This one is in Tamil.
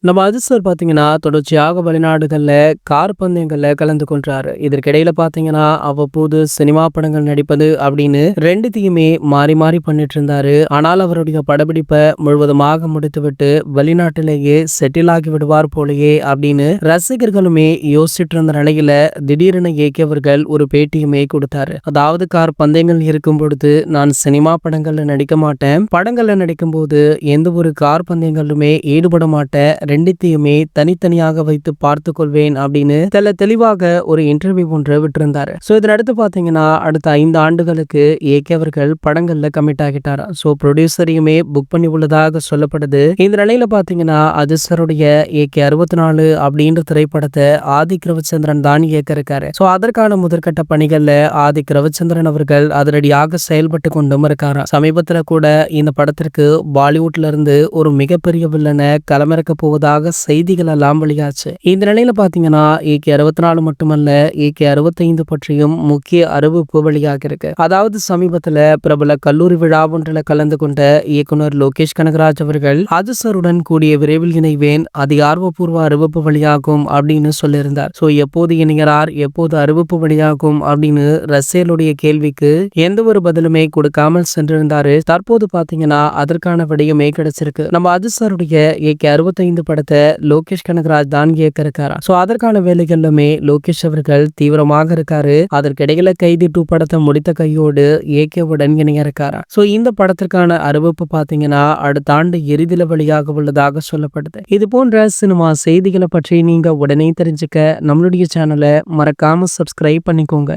நம்ம அதிர்ஷ்டர் பார்த்தீங்கன்னா, தொடர்ச்சியாக வெளிநாடுகள்ல கார் பந்தயங்கள்ல கலந்து கொள்றாரு. இதற்கிடையில பார்த்தீங்கன்னா, அவ்வப்போது சினிமா படங்கள் நடிப்பது அப்படின்னு 2த்தையுமே மாறி மாறி பண்ணிட்டு இருந்தாரு. ஆனால் அவருடைய படப்பிடிப்ப முழுவதுமாக முடித்துவிட்டு வெளிநாட்டிலேயே செட்டில் ஆகி விடுவார் போலயே அப்படின்னு ரசிகர்களுமே யோசிச்சுட்டு இருந்த நிலையில திடீரென இயக்கியவர்கள் ஒரு பேட்டியுமே கொடுத்தாரு. அதாவது கார் பந்தயங்கள் இருக்கும் பொழுது நான் சினிமா படங்கள்ல நடிக்க மாட்டேன். படங்கள்ல நடிக்கும்போது எந்த ஒரு கார் பந்தயங்களிலுமே ஈடுபட மாட்டேன். 2த்தையுமே தனித்தனியாக வைத்து பார்த்துக் கொள்வேன் அப்படின்னு தெளிவாக ஒரு இன்டர்வியூ ஒன்று விட்டிருந்தாரு. ஸோ இதனடுத்து பார்த்தீங்கன்னா அடுத்த 5 ஆண்டுகளுக்கு ஏகே அவர்கள் படங்கள்ல கமிட் ஆகிட்டாராம். ஸோ ப்ரொடியூசரையுமே புக் பண்ணி உள்ளதாக சொல்லப்படுது. இந்த நிலையில பார்த்தீங்கன்னா அதிர்ஷ்டருடைய ஏகே 64 அப்படின்ற திரைப்படத்தை ஆதிக் ரவிச்சந்திரன் தான் இயக்க இருக்காரு. ஸோ அதற்கான முதற்கட்ட பணிகள்ல ஆதிக் ரவிச்சந்திரன் அவர்கள் அதிரடியாக செயல்பட்டு கொண்டும் இருக்காராம். சமீபத்துல கூட இந்த படத்திற்கு பாலிவுட்ல இருந்து ஒரு மிகப்பெரிய வில்லனை களமிறக்க போவதாக செய்திகள் எல்லாம் வெளியாச்சு. இந்த நிலையில பாத்தீங்கன்னா ஏகே 64 மட்டுமல்ல ஏகே 65 பற்றியும் முக்கிய அறிவிப்பு வெளியாக இருக்கு. அதாவது சமீபத்துல பிரபல கல்லூரி விழா ஒன்றில் கலந்து கொண்ட இயக்குனர் லோகேஷ் கனகராஜ் அவர்கள் அதிர்ஷ்டருடன் கூடிய விரைவில் இணைவேன், அதிகாரப்பூர்வ அறிவிப்பு வெளியாகும் அப்படின்னு சொல்லியிருந்தார். சோ எப்போது இணைகிறார், எப்போது அறிவிப்பு வெளியாகும் அப்படின்னு ரசிகர்களுடைய கேள்விக்கு எந்த ஒரு பதிலுமே கொடுக்காமல் சென்றிருந்தாரு. தற்போது பாத்தீங்கன்னா அதற்கான விடையுமே கிடைச்சிருக்கு. நம்ம அதிர்ஷ்டருடைய ஏகே 65 படத்தை லோகேஷ் கனகராஜ் தான் இயக்க இருக்காரா. சோ அதற்கான வேலைகளிலுமே லோகேஷ் அவர்கள் தீவிரமாக இருக்காரு. அதற்கிடையில கைதி 2 படத்தை முடித்த கையோடு ஏகேவுடன் இணைய இருக்காரா. சோ இந்த படத்திற்கான அறிவிப்பு பாத்தீங்கன்னா அடுத்த ஆண்டு இறுதியில வெளியாக உள்ளதாக சொல்லப்படுது. இது போன்ற சினிமா செய்திகளை பற்றி நீங்க உடனே தெரிஞ்சுக்க நம்மளுடைய சேனலை மறக்காம சப்ஸ்கிரைப் பண்ணிக்கோங்க.